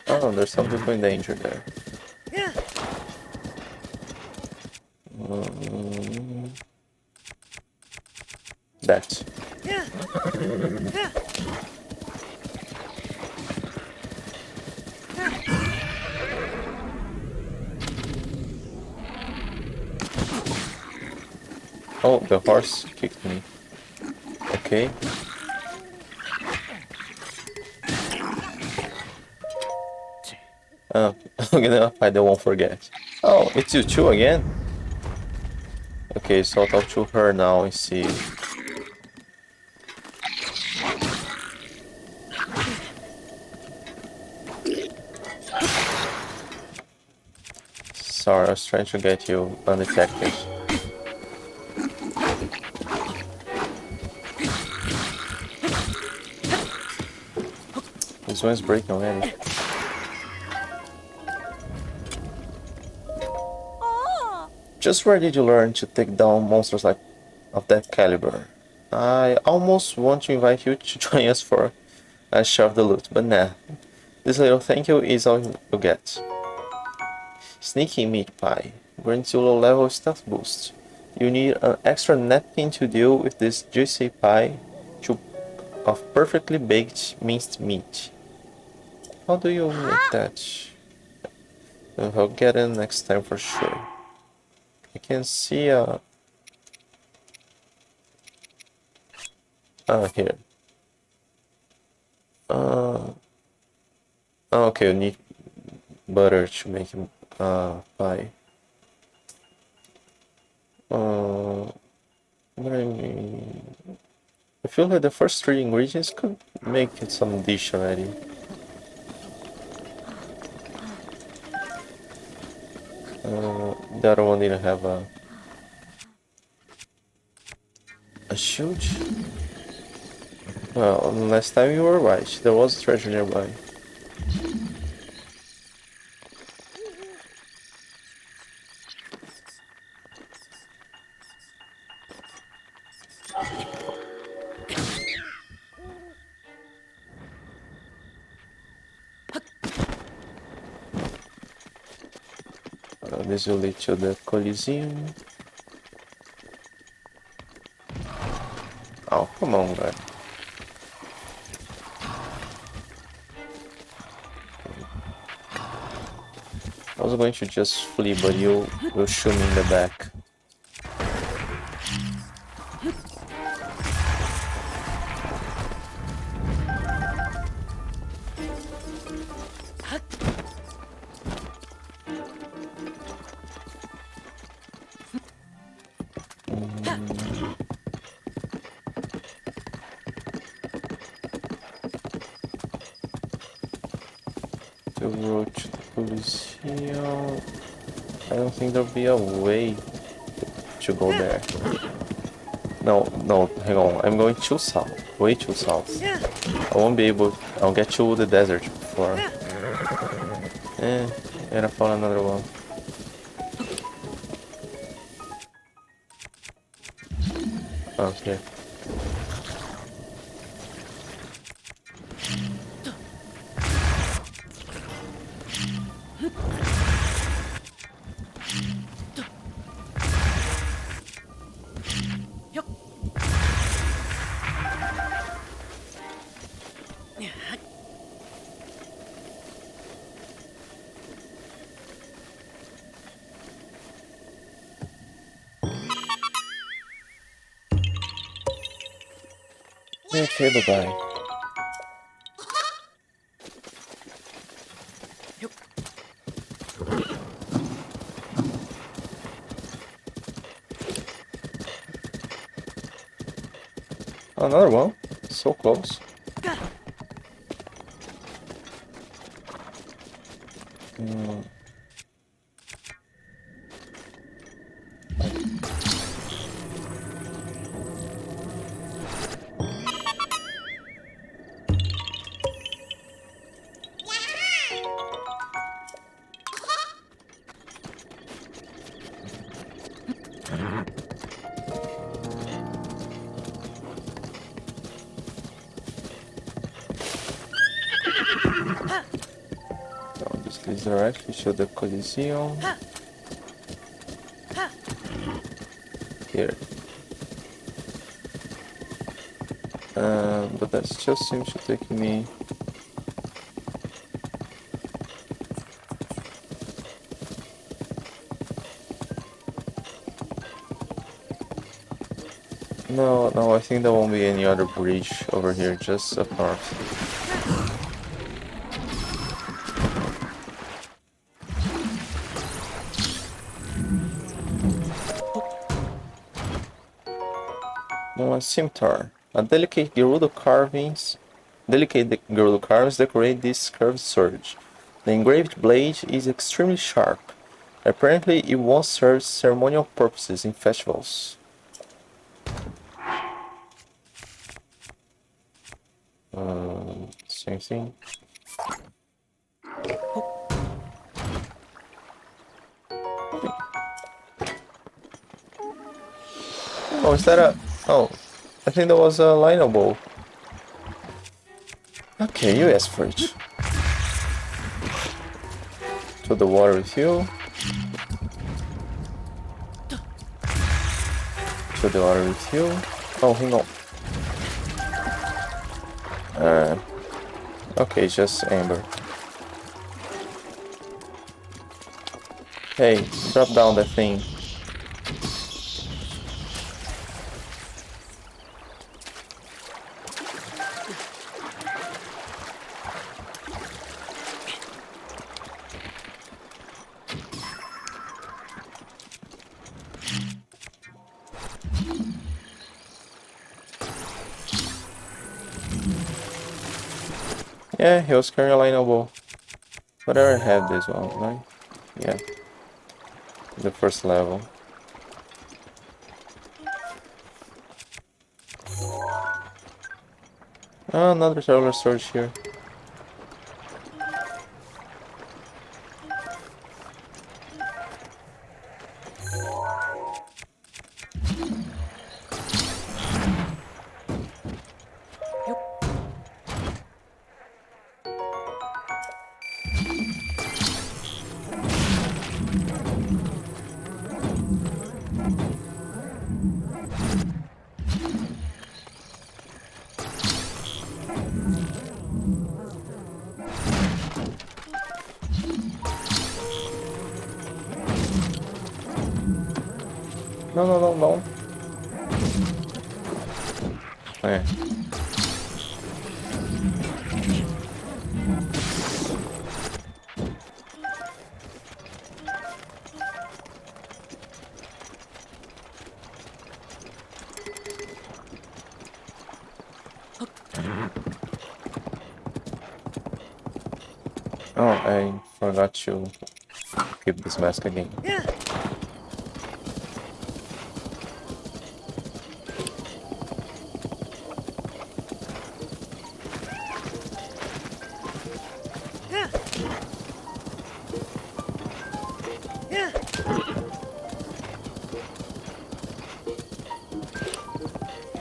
Oh, there's some people in danger there. That. Oh, the horse kicked me. Okay. I'm gonna fight the Won't Forget. Oh, it's you two again? Okay, so I'll talk to her now and see. Sorry, I was trying to get you undetected. This one's breaking already. Just where did you learn to take down monsters like of that caliber? I almost want to invite you to join us for a share of the loot, but nah. This little thank you is all you get. Sneaky meat pie. Grants you low-level stuff boost. You need an extra napkin to deal with this juicy pie of perfectly baked minced meat. How do you make that? I'll get it next time for sure. I can see here. Okay, you need butter to make pie. I feel like the first three ingredients could make it some dish already. The other one didn't have a shield. Well, last time you were right, there was a treasure nearby. This will lead to the Coliseum. Oh, come on, guy. I was going to just flee, but you will shoot me in the back. The road to the Coliseum. I don't think there'll be a way to go there. No, hang on. I'm going too south. Way too south. I won't be able. I'll get to the desert before. And I found another one. Okay. Okay, bye-bye. Another one? So close. leads directly to the Coliseum. Here. But that still seems to take me... No, I think there won't be any other bridge over here, just up north. A scimitar. Delicate Gerudo carvings decorate this curved sword. The engraved blade is extremely sharp. Apparently, it once served ceremonial purposes in festivals. Same thing. Oh, is that a... Oh, I think that was a lineable. Okay, you asked for it. To the water with you. To the water with you. Oh, hang on. Okay, just amber. Hey, drop down that thing. Yeah, he was carrying a lineable. But I already have this one, right? Yeah. The first level. Oh, another traveler storage here. No. É. Oh, I forgot to keep this mask again.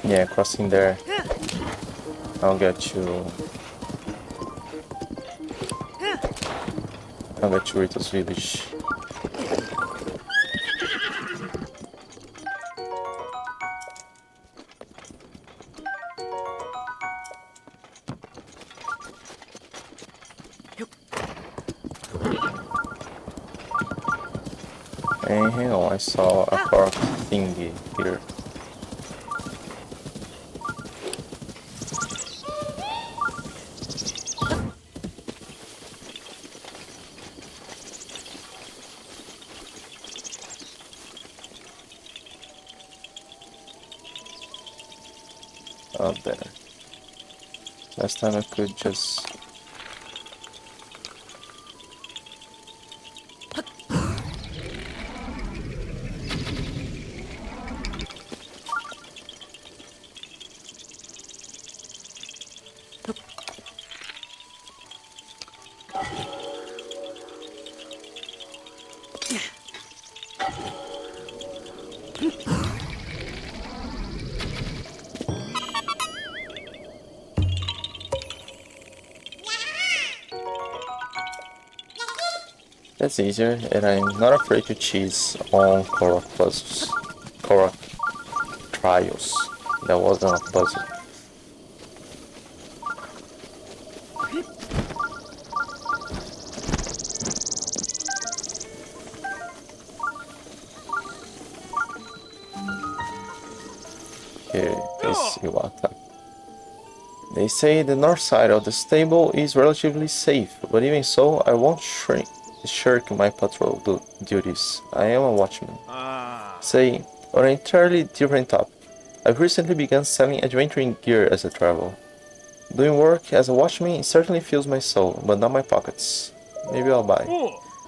Yeah, crossing there. I'll get you. I'll get you Rito's village. Hey, hang on, I saw a Korok thingy here. Up there. Last time I could just... That's easier, and I'm not afraid to cheese on Korok puzzles. Korok trials. That wasn't a puzzle. Here is Iwata. They say the north side of the stable is relatively safe, but even so, I won't shirk my patrol duties. I am a watchman. Say, on an entirely different topic. I've recently begun selling adventuring gear as I travel. Doing work as a watchman certainly fills my soul, but not my pockets. Maybe I'll buy.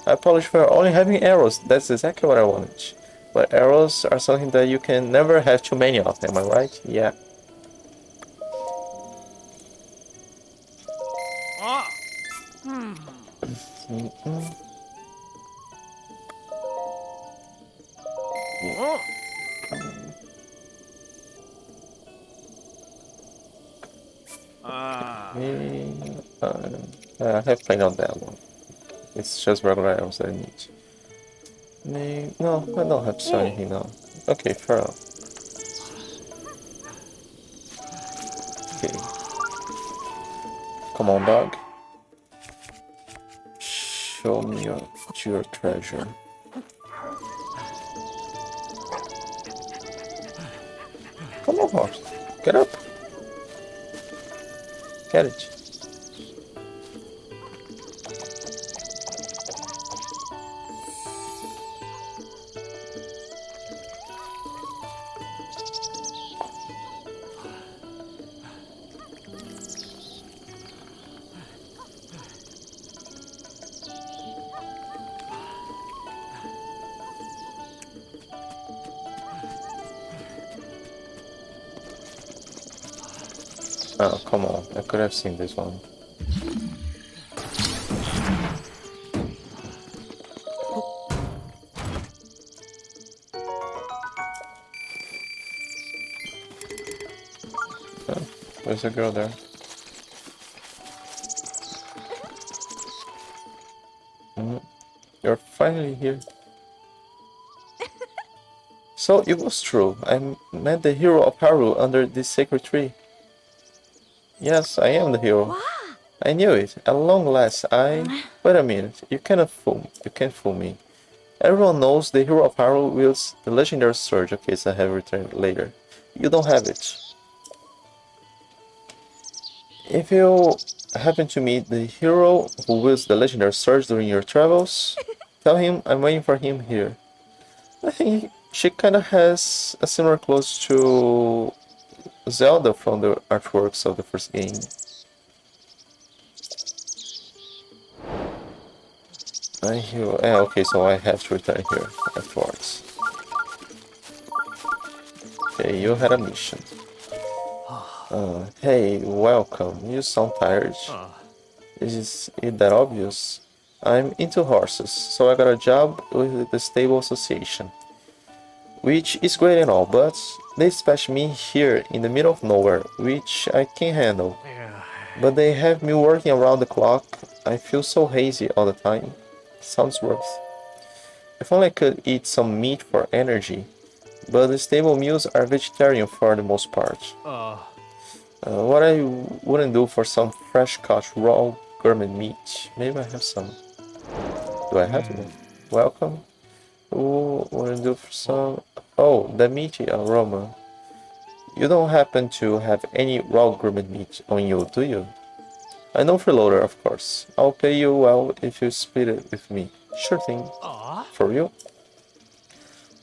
I apologize for only having arrows, that's exactly what I wanted. But arrows are something that you can never have too many of, am I right? Yeah. Maybe, I have plenty of that one. It's just regular arrows that I need. No, I don't have to sell anything now. Okay, fair enough. Okay. Come on, dog. Show me your treasure. Come on, horse. Get up. Get it. Oh, come on. I could have seen this one. Oh, there's a girl there. You're finally here. So it was true. I met the hero of Haru under this sacred tree. Yes, I am the hero. I knew it. At long last, Wait a minute. You can't fool me. Everyone knows the hero of Haru wields the legendary sword. Okay, so I have returned later. You don't have it. If you happen to meet the hero who wields the legendary sword during your travels, tell him I'm waiting for him here. I think she kinda has a similar clothes to Zelda from the artworks of the first game. Okay, so I have to return here afterwards. Okay, you had a mission. Hey, welcome. You sound tired. Is it that obvious? I'm into horses, so I got a job with the Stable Association. Which is great and all, but they dispatched me here in the middle of nowhere, which I can't handle. But they have me working around the clock. I feel so hazy all the time. Sounds rough. If only I could eat some meat for energy. But the stable meals are vegetarian for the most part. What I wouldn't do for some fresh caught raw gourmet meat. Maybe I have some. Do I have to? Welcome. Ooh, wouldn't do for some. Oh, the meaty aroma. You don't happen to have any raw gourmet meat on you, do you? I know freeloader, of course. I'll pay you well if you split it with me. Sure thing. For real?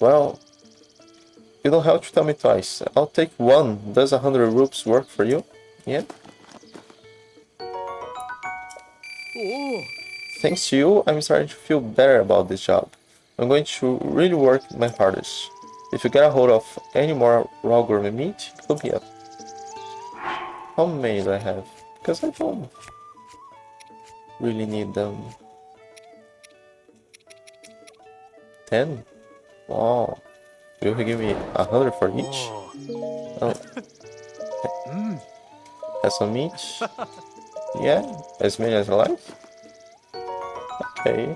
Well, you don't have to tell me twice. I'll take one. Does 100 rupees work for you? Yeah? Thanks to you, I'm starting to feel better about this job. I'm going to really work my hardest. If you get a hold of any more raw gourmet meat, hook me up. How many do I have? Because I don't really need them. 10? Wow. Will you give me 100 for each? Oh. Have some meat? Yeah, as many as I like. Okay.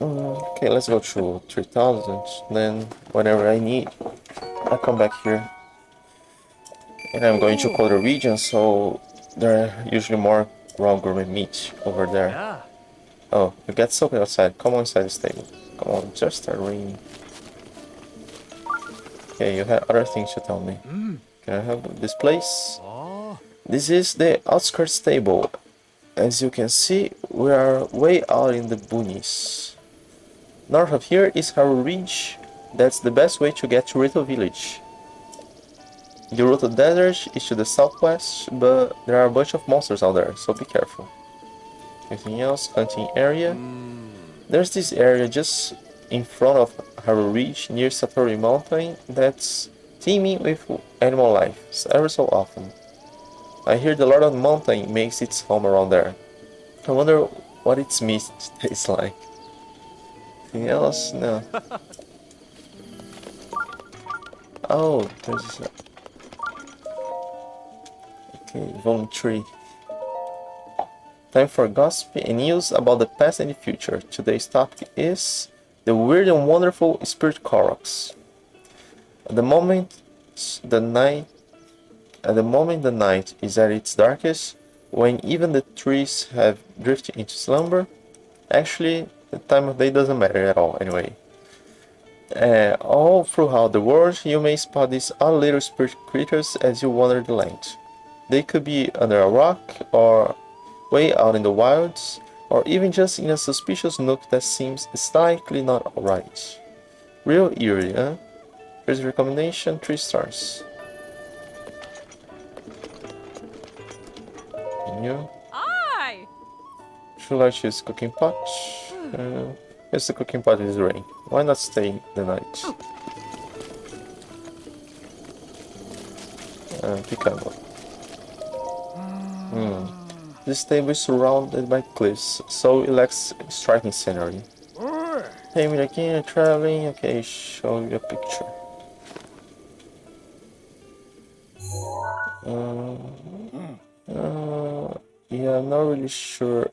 Okay, let's go to 3000. Then, whenever I need, I come back here. And I'm going to colder region, so there are usually more raw gourmet meat over there. Oh, you get soaked outside. Come on inside the stable. Come on, just start raining. Okay, you have other things to tell me. Can I have this place? This is the Outskirt stable. As you can see, we are way out in the boonies. North of here is Haru Ridge. That's the best way to get to Rito Village. The Roto Desert is to the southwest, but there are a bunch of monsters out there, so be careful. Anything else? Hunting area. There's this area just in front of Haru Ridge near Satori Mountain that's teeming with animal life ever so often. I hear the Lord of the Mountain makes its home around there. I wonder what its meat tastes like. Anything else? No. Oh, there's a... Okay, volume 3. Time for gossip and news about the past and the future. Today's topic is the weird and wonderful spirit Koroks. At the moment the night is at its darkest, when even the trees have drifted into slumber. Actually, the time of day doesn't matter at all anyway. All throughout the world, you may spot these odd little spirit creatures as you wander the land. They could be under a rock, or way out in the wilds, or even just in a suspicious nook that seems slightly not right. Real eerie, huh? Here's a recommendation, 3 stars. Menu. Aye. Should I choose cooking pot? Yes, the cooking pot is rain. Why not stay the night? Pick up. This table is surrounded by cliffs, so it lacks striking scenery. Hey, me again, traveling. Okay, show you a picture. Yeah, I'm not really sure.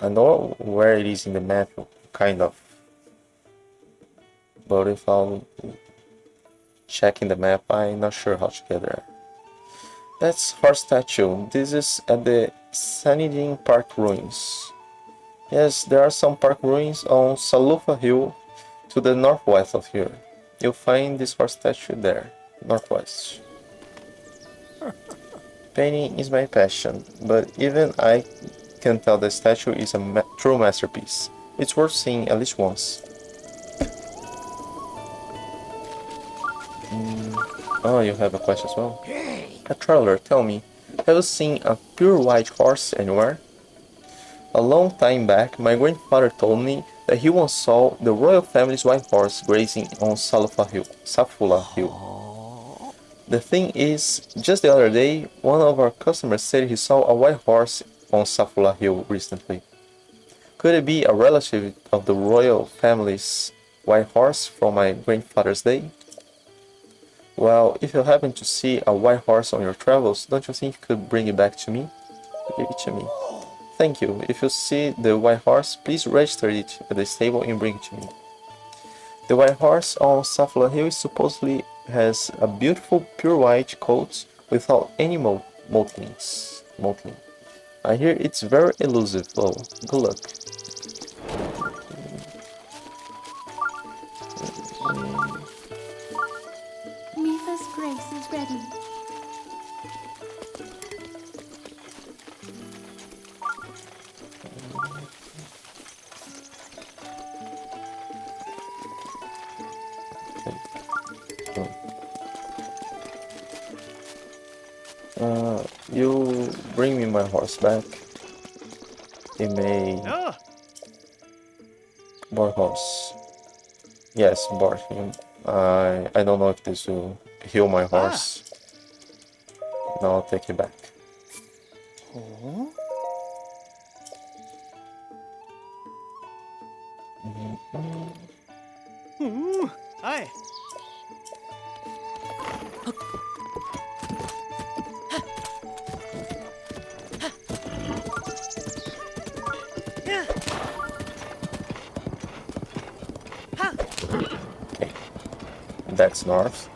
I know where it is in the map, kind of. But if I'm checking the map, I'm not sure how to get there. That's horse statue. This is at the Sanidin Park ruins. Yes, there are some park ruins on Salufa Hill to the northwest of here. You'll find this horse statue there, northwest. Painting is my passion, but even I can tell the statue is a true masterpiece. It's worth seeing at least once. Oh, you have a question as well? A traveler, tell me, have you seen a pure white horse anywhere? A long time back, my grandfather told me that he once saw the royal family's white horse grazing on Safula Hill. The thing is, just the other day, one of our customers said he saw a white horse on Safula Hill recently. Could it be a relative of the royal family's white horse from my grandfather's day? Well, if you happen to see a white horse on your travels, don't you think you could bring it back to me? Give it to me. Thank you. If you see the white horse, please register it at the stable and bring it to me. The white horse on Safula Hill supposedly has a beautiful pure white coat without any mottling. I hear it's very elusive though. Good luck. Mitha's grace is ready. You bring me my horse back. It may... Board horse. Yes, board him. I don't know if this will heal my horse. Now I'll take it back. Aye. That's north.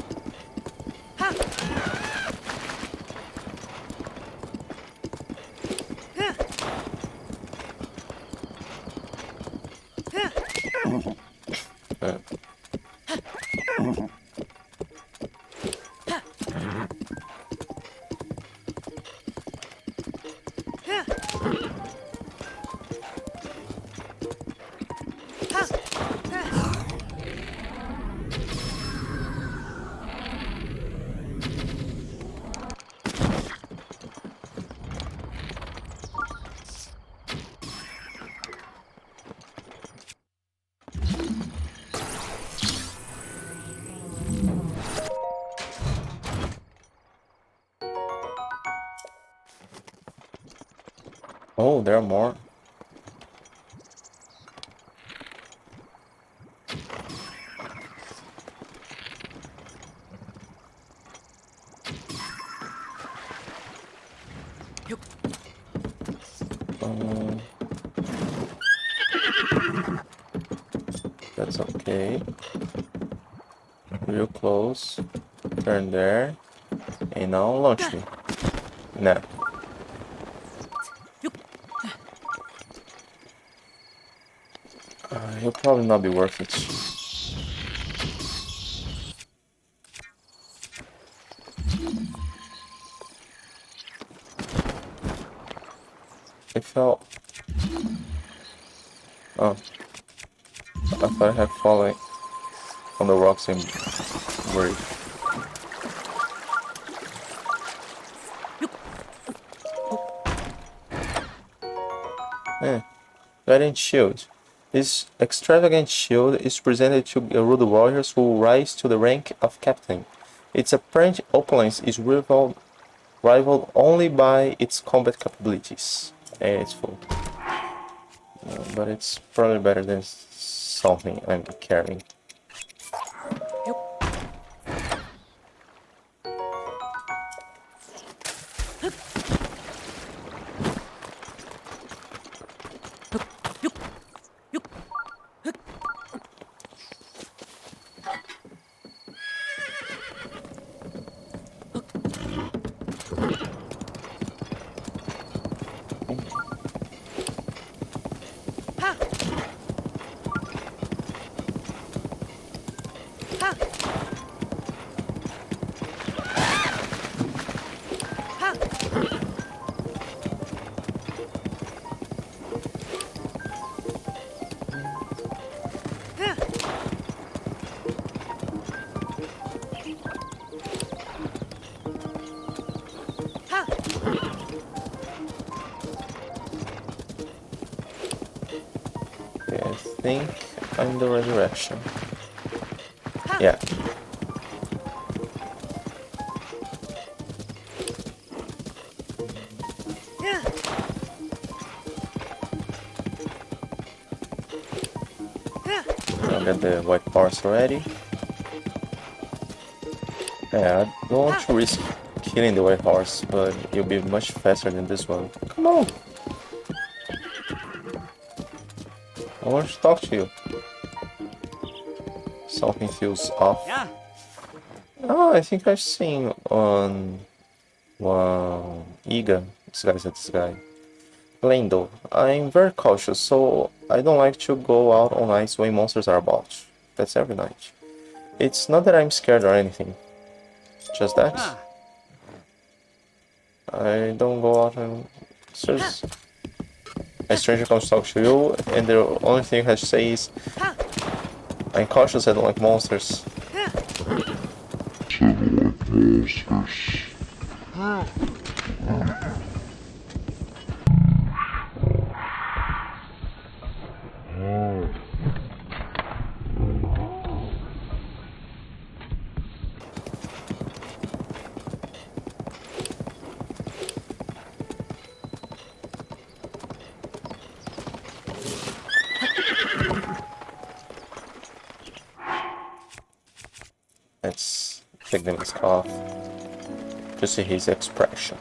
Oh, there are more. Um, that's okay. Real close. Turn there. And now launch me. Nah. He'll probably not be worth it. I fell. Oh. I thought I had fallen on the rocks and worried. Guardian Shield. This extravagant shield is presented to Gerudo warriors who rise to the rank of captain. Its apparent opulence is rivaled only by its combat capabilities. And it's full. But it's probably better than something I'm carrying. Okay, I think I'm the resurrection. Yeah. I'll get the white horse already. Yeah, I don't want to risk killing the white horse, but you'll be much faster than this one. Come on! I want to talk to you. Something feels off. Yeah. Oh, I think I've seen on one Iga. This guy. Lando. I'm very cautious, so I don't like to go out on ice when monsters are about. That's every night. It's not that I'm scared or anything. Just that. Ah. I don't go out and... A stranger comes to talk to you, and the only thing you have to say is, I'm cautious, I don't like monsters. Let's take the mask off to see his expression.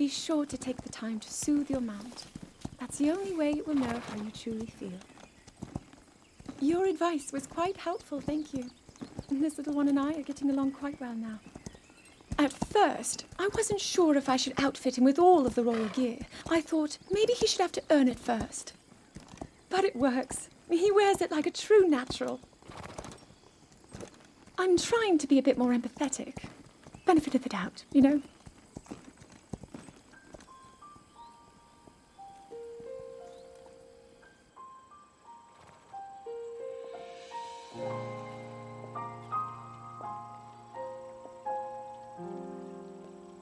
be sure to take the time to soothe your mount. That's the only way it will know how you truly feel. Your advice was quite helpful, thank you. This little one and I are getting along quite well now. At first, I wasn't sure if I should outfit him with all of the royal gear. I thought maybe he should have to earn it first. But it works. He wears it like a true natural. I'm trying to be a bit more empathetic. Benefit of the doubt, you know?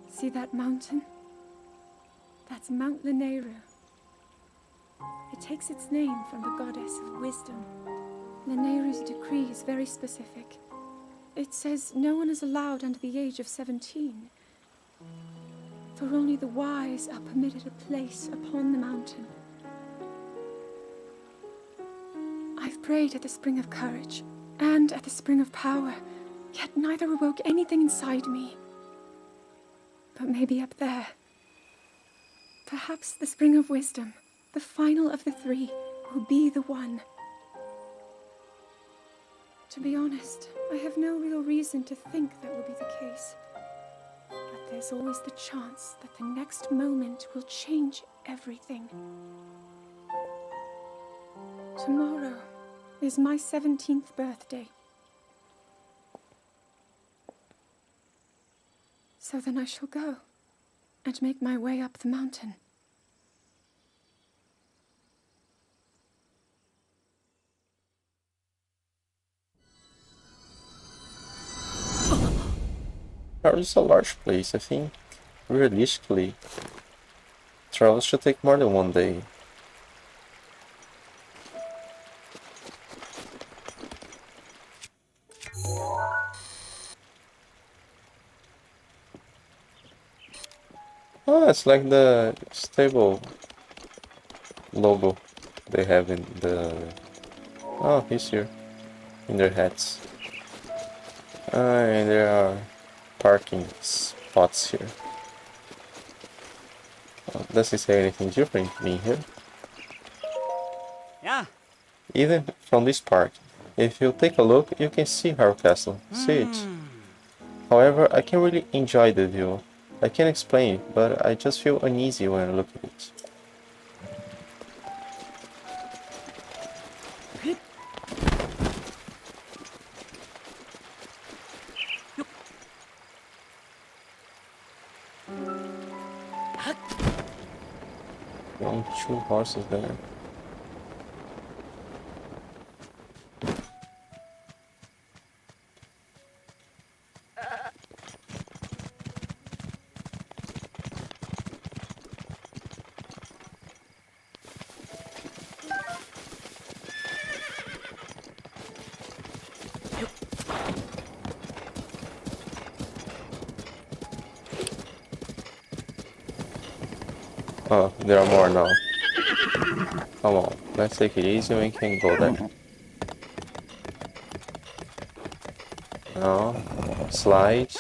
See that mountain? That's Mount Lanayru. It takes its name from the goddess of wisdom. Lanayru's decree is very specific. It says no one is allowed under the age of 17. For only the wise are permitted a place upon the mountain. I've prayed at the Spring of Courage and at the Spring of Power, yet neither awoke anything inside me. But maybe up there. Perhaps the Spring of Wisdom, the final of the three, will be the one. To be honest, I have no real reason to think that will be the case. But there's always the chance that the next moment will change everything. Tomorrow is my 17th birthday. So then I shall go and make my way up the mountain. Paris is a large place, I think. Realistically, travel should take more than one day. Oh, it's like the stable logo they have in the... Oh, he's here. In their hats. And there are parking spots here. Doesn't say anything different to me here. Yeah. Even from this part, if you take a look, you can see Hyrule Castle. See it. However, I can't really enjoy the view. I can't explain it, but I just feel uneasy when I look at it. Only 2 horses there. Oh, there are more now. Come on, let's take it easy and we can go there. Now, slide.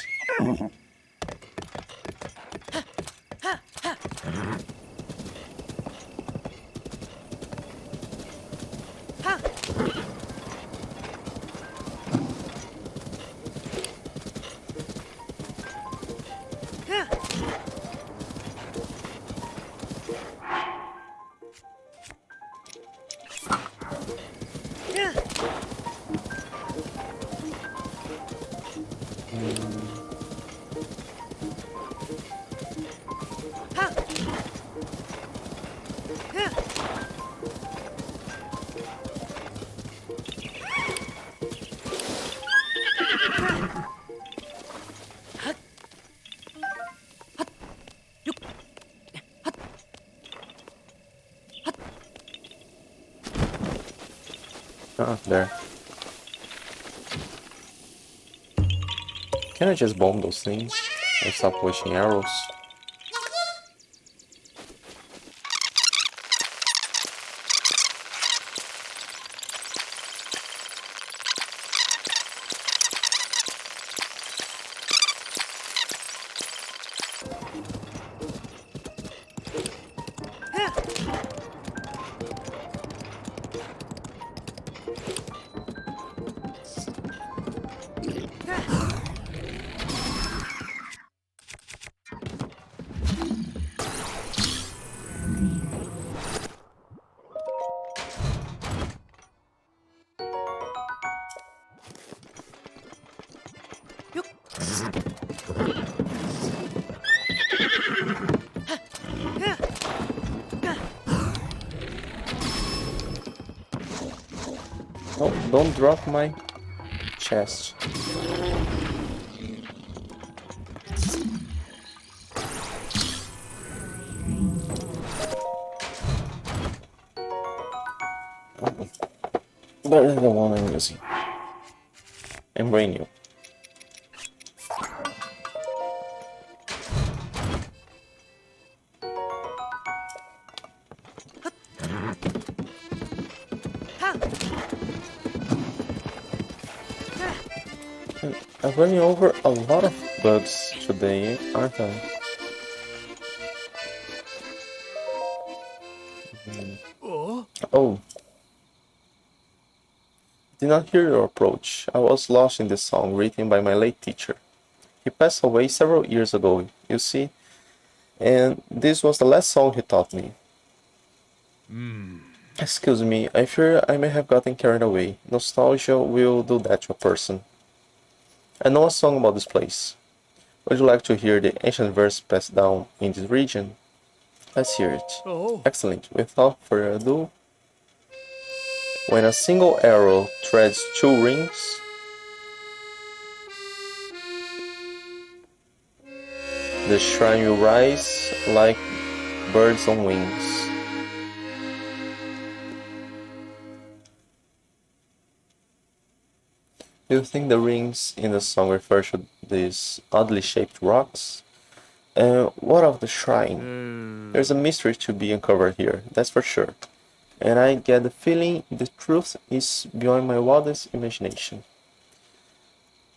Ah, there. Can I just bomb those things and stop wasting arrows? Oh, don't drop my chest. Better than the one I'm using. And brand new. I'm running over a lot of bugs today, aren't I? Oh. Did not hear your approach. I was lost in this song written by my late teacher. He passed away several years ago, you see, and this was the last song he taught me. Excuse me, I fear I may have gotten carried away. Nostalgia will do that to a person. I know a song about this place. Would you like to hear the ancient verse passed down in this region? Let's hear it. Oh. Excellent. Without further ado, when a single arrow threads 2 rings, the shrine will rise like birds on wings. Do you think the rings in the song refer to these oddly shaped rocks? What of the shrine? There's a mystery to be uncovered here, that's for sure. And I get the feeling the truth is beyond my wildest imagination.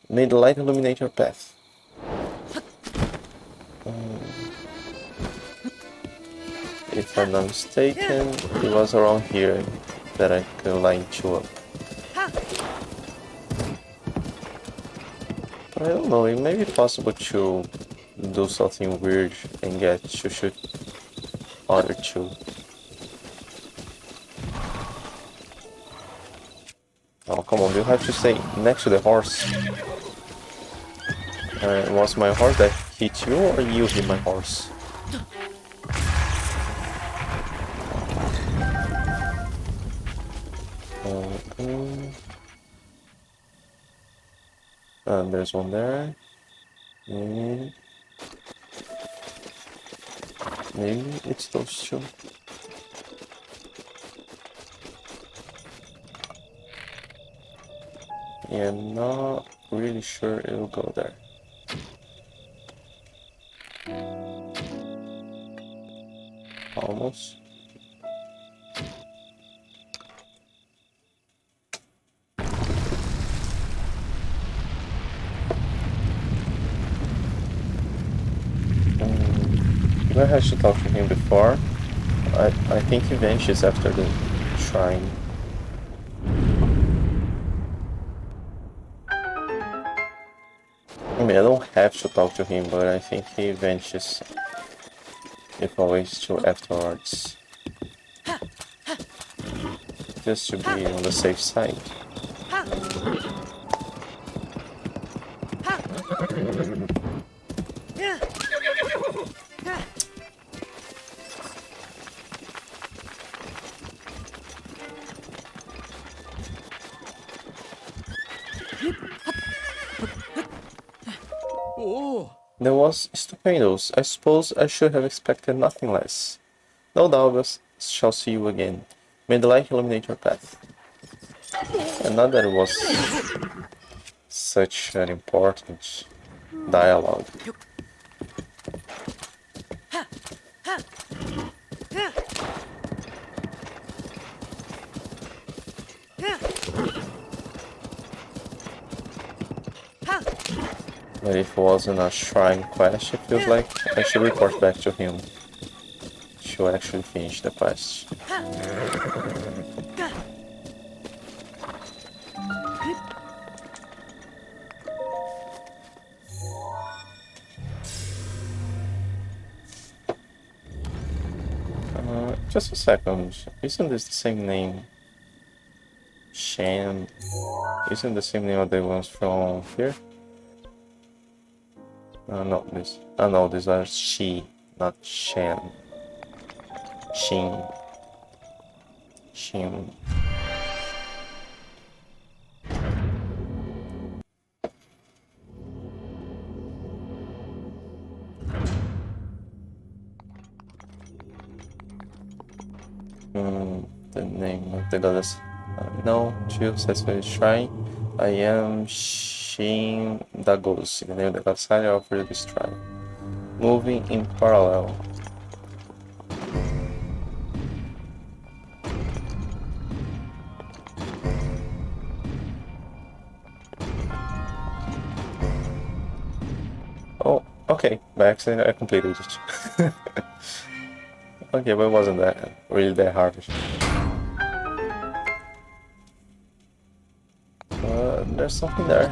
May the light illuminate your path. If I'm not mistaken, it was around here that I could line you up. I don't know, it may be possible to do something weird and get to shoot other two. Oh, come on, you have to stay next to the horse. Was my horse that hit you or you hit my horse? There's one there. And maybe it's those two. Yeah, I'm not really sure it'll go there. Almost. I had to talk to him before. I think he vanishes after the shrine. I mean, I don't have to talk to him, but I think he vanishes if always to afterwards. Just to be on the safe side. That was stupendous. I suppose I should have expected nothing less. No doubt I shall see you again. May the light illuminate your path. And not that it was such an important dialogue. But if it wasn't a shrine quest, it feels like I should report back to him to actually finish the quest. Just a second. Isn't this the same name? Shan. Isn't the same name of the ones from here? No, this. Oh no, these are she, not Shan. Shin. Shin. The name of the goddess. No, to satisfy shrine. I am Shin Dagos. In the name of the goddess, I offer this shrine. Moving in parallel. Oh, okay. By accident, I completed it. Okay, but it wasn't that really that hard. There's something there.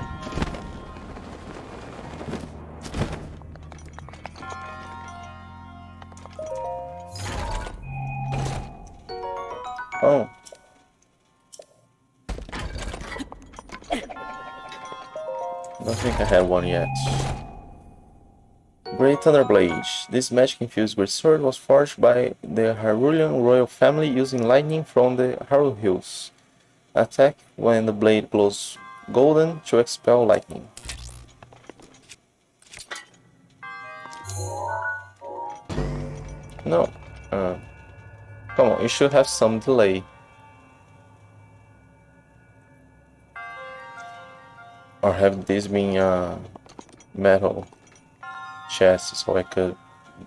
Oh. I don't think I had one yet. Great Thunderblade. This magic-infused great sword was forged by the Hyrulean royal family using lightning from the Hyrule Hills. Attack when the blade glows golden to expel lightning. No. Come on, you should have some delay. Or have this been a metal chest so I could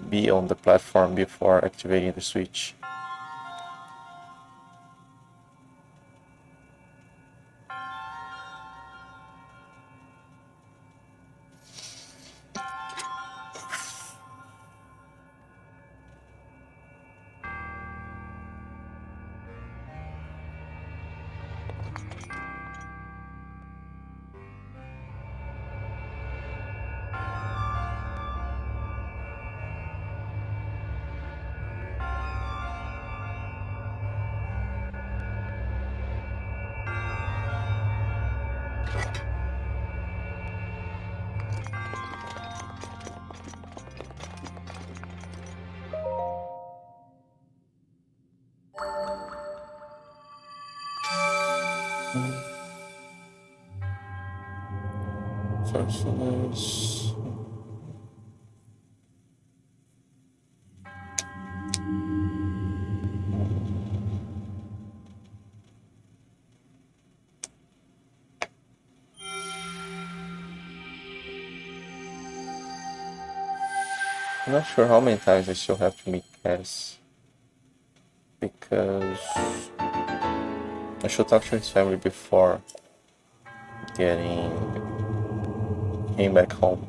be on the platform before activating the switch. Sorcerers. I'm not sure how many times I still have to meet Cass. Because I should talk to his family before getting him back home.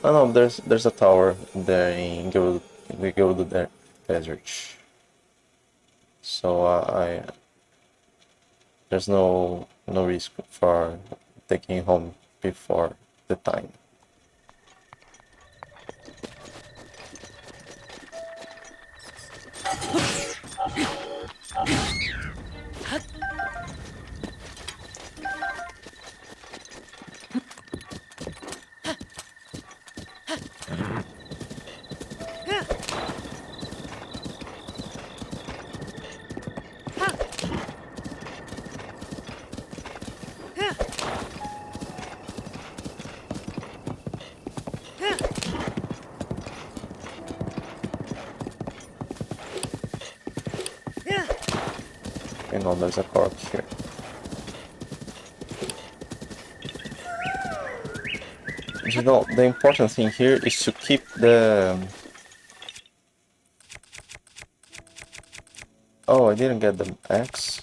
Oh no, there's a tower there in the Gerudo Desert. So there's no risk for taking him home before the time. And now there's a Korok here. You know, the important thing here is to keep the... Oh, I didn't get the axe.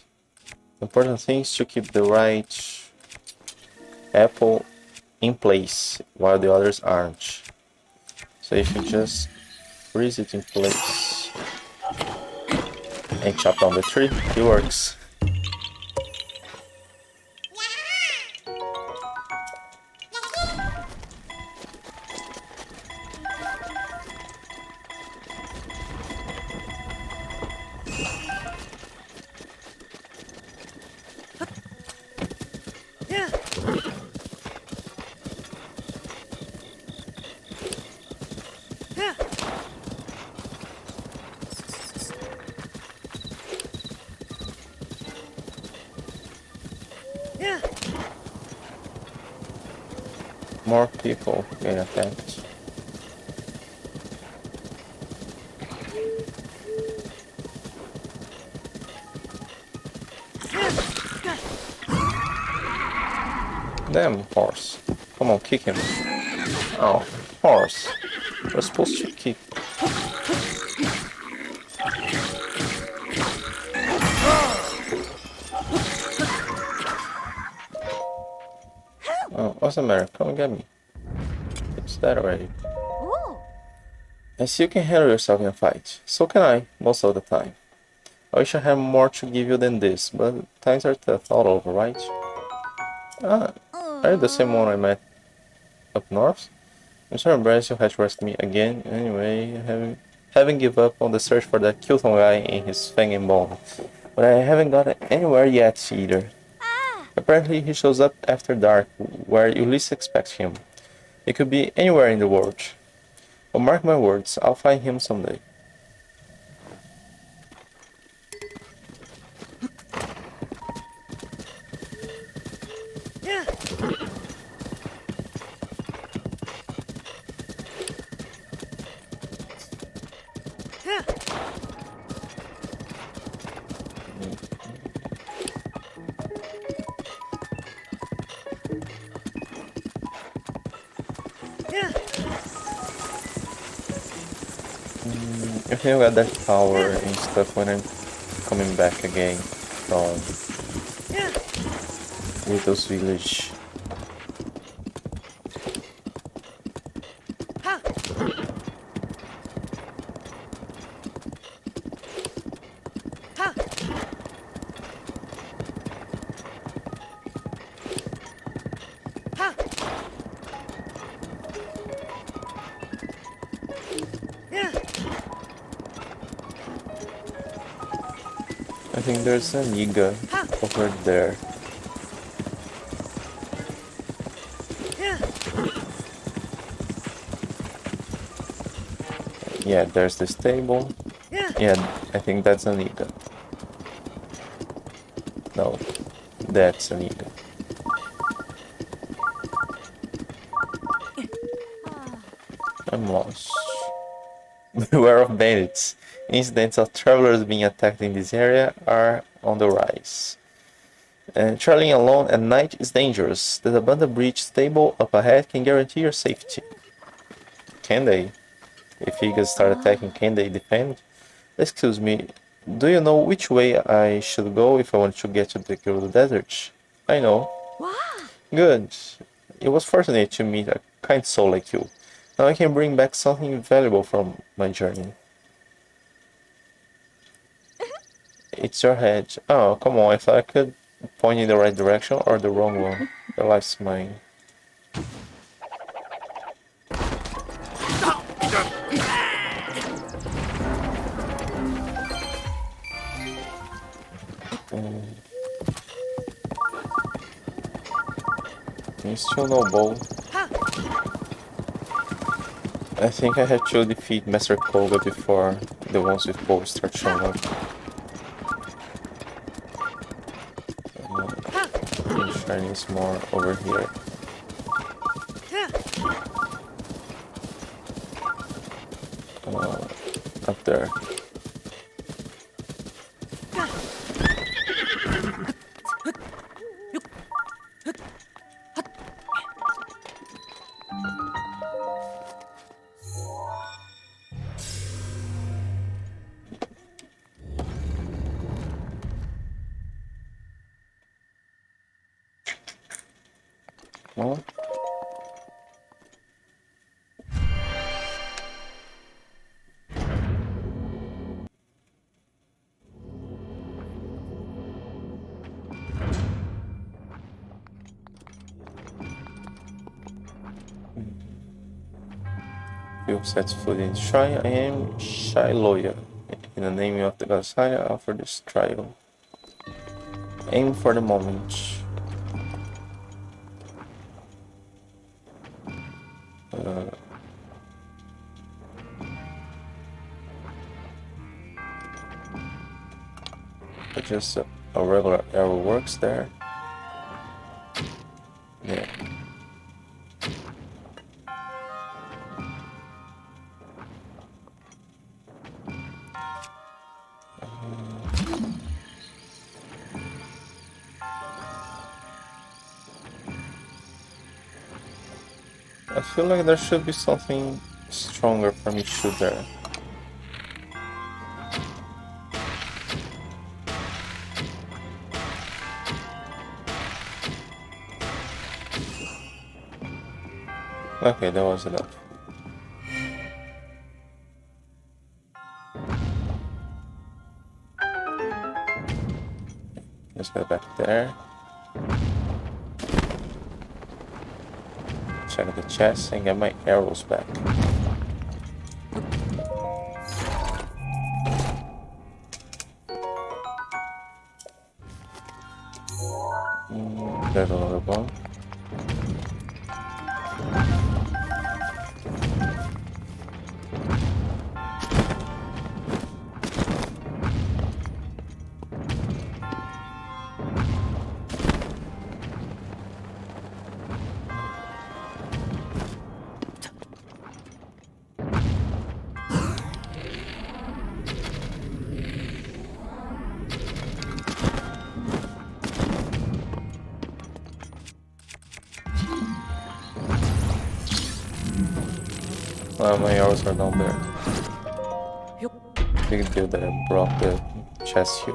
The important thing is to keep the right apple in place while the others aren't. So if you just freeze it in place and chop down the tree, it works. More people get attacked. Damn horse. Come on, kick him. Oh, horse. We're supposed to kick. Oh, what's the matter? Come and get me. It's dead already. I see you can handle yourself in a fight. So can I, most of the time. I wish I had more to give you than this, but times are tough all over, right? Ah, are you the same one I met up north? I'm sorry, Bryce, you had to rescue me again. Anyway, haven't give up on the search for that Kilton guy in his fang and bone. But I haven't got anywhere yet either. Apparently he shows up after dark, where you least expect him. It could be anywhere in the world. But mark my words, I'll find him someday. I think I got that power and stuff when I'm coming back again from Widow's Village. I think there's a Niga over there. Yeah, there's this table. Yeah, I think that's a Niga. No, that's a Niga. I'm lost. Beware of bandits. Incidents of travelers being attacked in this area are on the rise. And traveling alone at night is dangerous. The Tabantha Bridge stable up ahead can guarantee your safety. Can they? If Eagles start attacking, can they defend? Excuse me, do you know which way I should go if I want to get to the Gerudo Desert? I know. Good. It was fortunate to meet a kind soul like you. Now I can bring back something valuable from my journey. It's your head. Oh, come on, I thought I could point in the right direction or the wrong one. Your life's mine. There's still no bow. I think I had to defeat Master Koga before the ones with bow start showing up. Shiny is more over here. Up there. Well, few sets food in shrine. I am Shiloya. In the name of the goddess Saya, I offer this trial. Aim for the moment. Just a regular arrow works there. Yeah. I feel like there should be something stronger for me to shoot there. Okay, that was enough. Let's go back there. Check the chest and get my arrows back. There's another one. My arrows are down there. Big deal that I brought the chest here.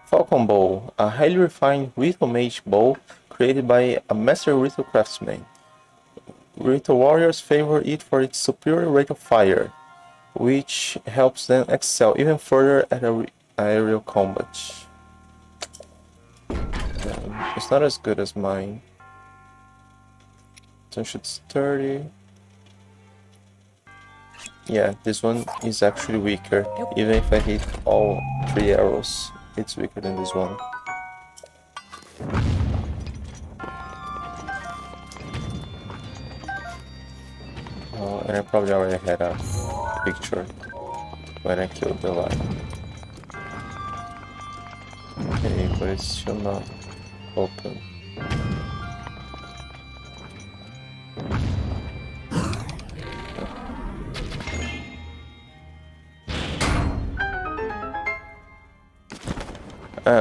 Falcon Bow, a highly refined ritual mage bow created by a master ritual craftsman. Ritual warriors favor it for its superior rate of fire, which helps them excel even further at aerial combat. It's not as good as mine. Since it's 30. Yeah, this one is actually weaker. Even if I hit all 3 arrows, it's weaker than this one. And I probably already had a picture when I killed the lion. Okay, but it's still not open.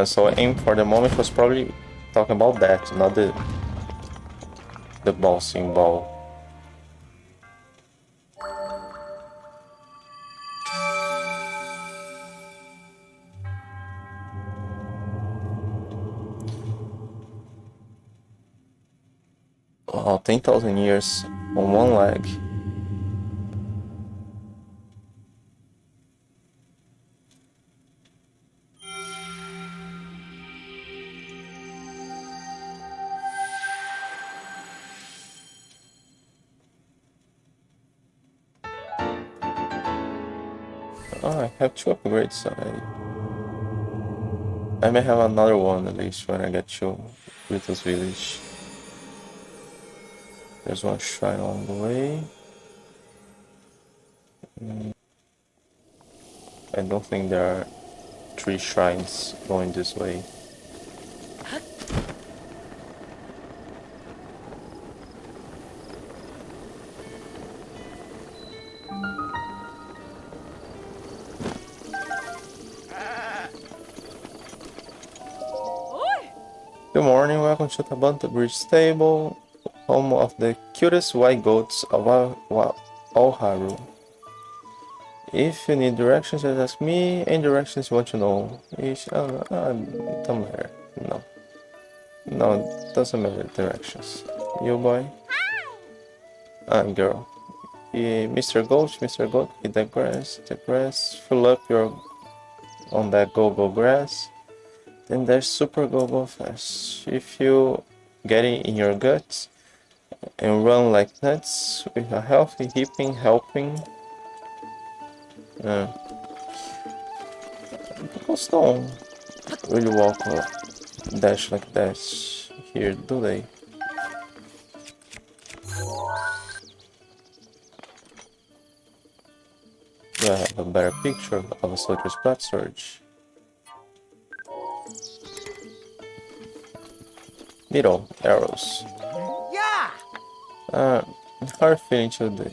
So aim for the moment was probably talking about that, not the ball symbol. Oh, 10,000 years on one leg. Oh, I have 2 upgrades already. I may have another one at least when I get to Rito's village. There's one shrine on the way. I don't think there are 3 shrines going this way. Good morning, welcome to Tabantha Bridge Stable, home of the cutest white goats of Alharu. If you need directions, just ask me. Any directions you want to know? Don't matter. No, doesn't matter directions. You boy? Girl. Yeah, Mr. Goat, eat the grass, fill up on that go-go grass. Then there's super go-go fast. If you get it in your guts and run like nuts with a healthy helping. Because don't really walk or dash like that here, do they? Do I have a better picture of a soldier's blood surge? Middle arrows. Yeah! How are you feeling today?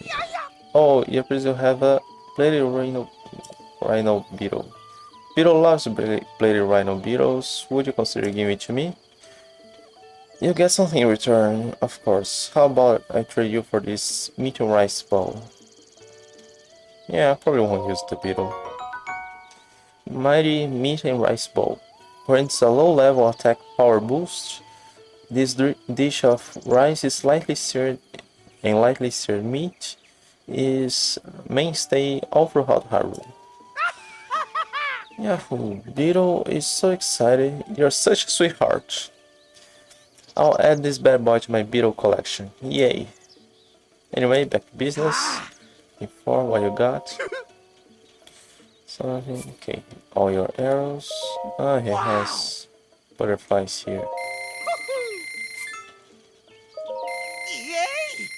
Oh, yeah, please you have a bladed rhino beetle. Beetle loves bladed rhino beetles. Would you consider giving it to me? You get something in return, of course. How about I trade you for this meteorite bow? Yeah, I probably won't use the beetle. Mighty meat and rice bowl. Grants a low level attack power boost. This dish of rice is lightly seared and lightly seared meat is mainstay all throughout Hyrule. Yahoo! Beetle is so excited. You're such a sweetheart. I'll add this bad boy to my Beetle collection. Yay! Anyway, back to business. Before what you got? Something. Okay, all your arrows. Ah, he has butterflies here. Yay!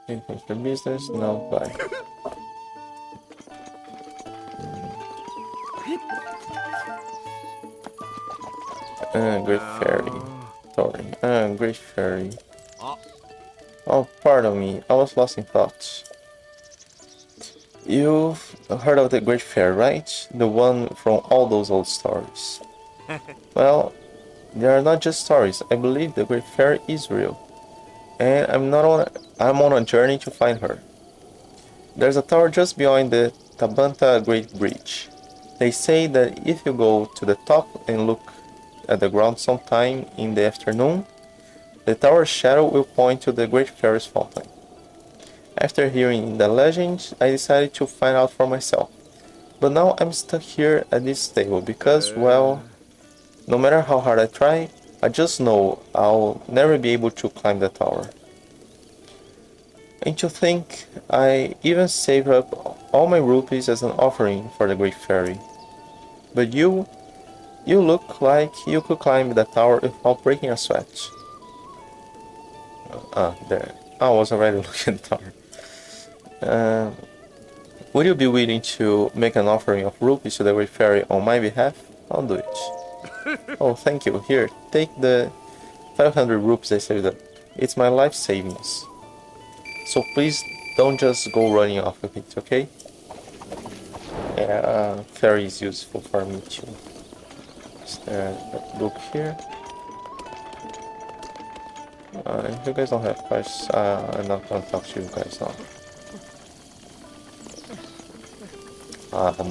Okay, thanks for business. Now bye. Great fairy. Sorry. Great fairy. Oh, Oh, pardon me. I was lost in thought. You've heard of the Great Fairy, right? The one from all those old stories. Well, they are not just stories. I believe the Great Fairy is real, and I'm on a journey to find her. There's a tower just beyond the Tabantha Great Bridge. They say that if you go to the top and look at the ground sometime in the afternoon, the tower's shadow will point to the Great Fairy's fountain. After hearing the legend, I decided to find out for myself. But now I'm stuck here at this stable because, well, no matter how hard I try, I just know I'll never be able to climb the tower. And to think, I even saved up all my rupees as an offering for the Great Fairy. But you look like you could climb the tower without breaking a sweat. There. I was already looking at the tower. Would you be willing to make an offering of rupees to the Great Fairy on my behalf? I'll do it. Oh, thank you. Here, take the 500 rupees I saved up. It's my life savings. So please don't just go running off with it, okay? Yeah, fairy is useful for me too. Is there a book here? If you guys don't have questions, I'm not gonna talk to you guys now.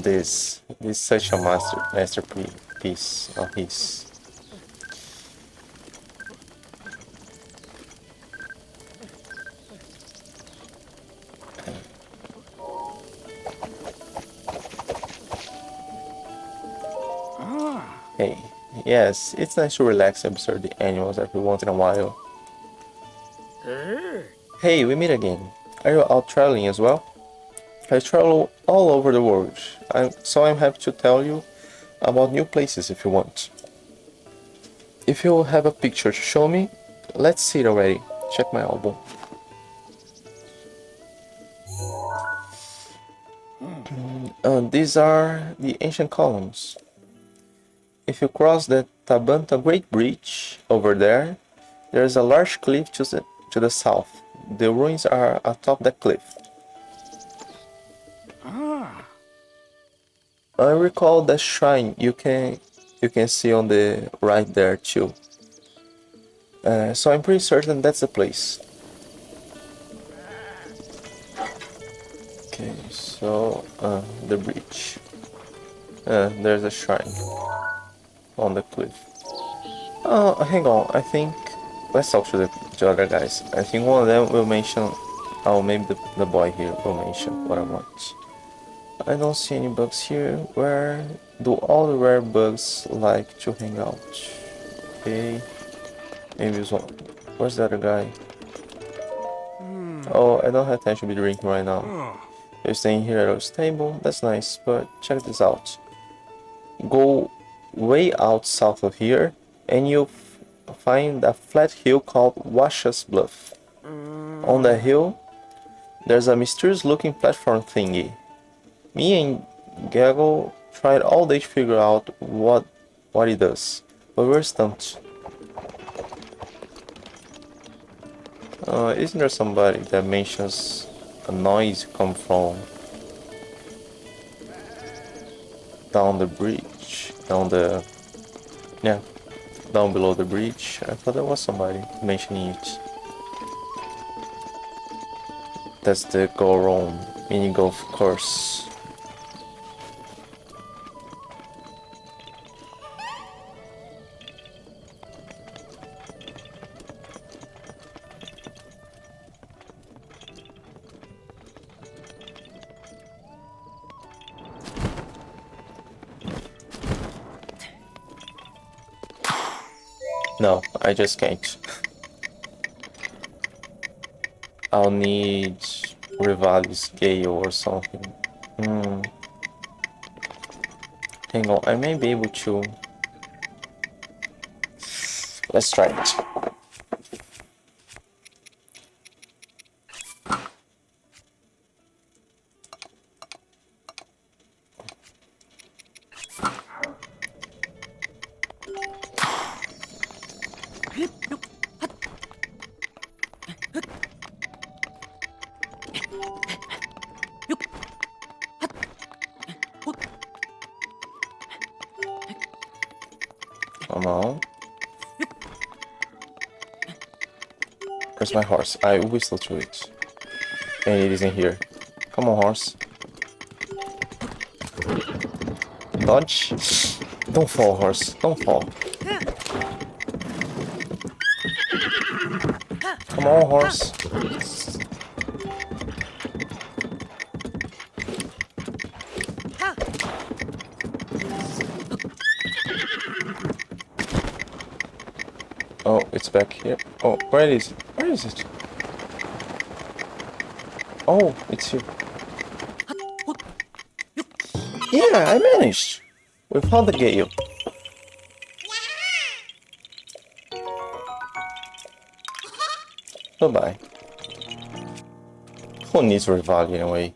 This is such a masterpiece of his. Hey, yes, it's nice to relax and observe the animals every once in a while. Hey, we meet again. Are you out traveling as well? I travel all over the world, so I'm happy to tell you about new places if you want. If you have a picture to show me, let's see it already. Check my album. These are the ancient columns. If you cross the Tabantha Great Bridge over there, there's a large cliff to the south. The ruins are atop that cliff. I recall that shrine you can see on the right there too. So I'm pretty certain that's the place. Okay, so the bridge. There's a shrine on the cliff. Oh, hang on. I think let's talk to the other guys. I think one of them will mention. Oh, maybe the boy here will mention what I want. I don't see any bugs here. Where do all the rare bugs like to hang out? Okay. Maybe it's one. Where's the other guy? Oh, I don't have time to be drinking right now. You're staying here at our stable. That's nice, but check this out. Go way out south of here, and you'll find a flat hill called Washa's Bluff. On the hill, there's a mysterious-looking platform thingy. Me and Gaggle tried all day to figure out what it does, but we're stumped. Isn't there somebody that mentions a noise come from down the bridge? Yeah. down below the bridge. I thought there was somebody mentioning it. That's the go-round mini golf course. No, I just can't. I'll need Revali's Gale or something. Hang on, I may be able to. Let's try it. Come on. Where's my horse? I whistle to it. And it isn't here. Come on, horse. Dodge. Don't fall, horse. Don't fall. Come on, horse. Oh, it's back here. Oh, where is it? Where is it? Oh, it's here. Yeah, I managed. We found the gale. Goodbye. Who needs Revali anyway?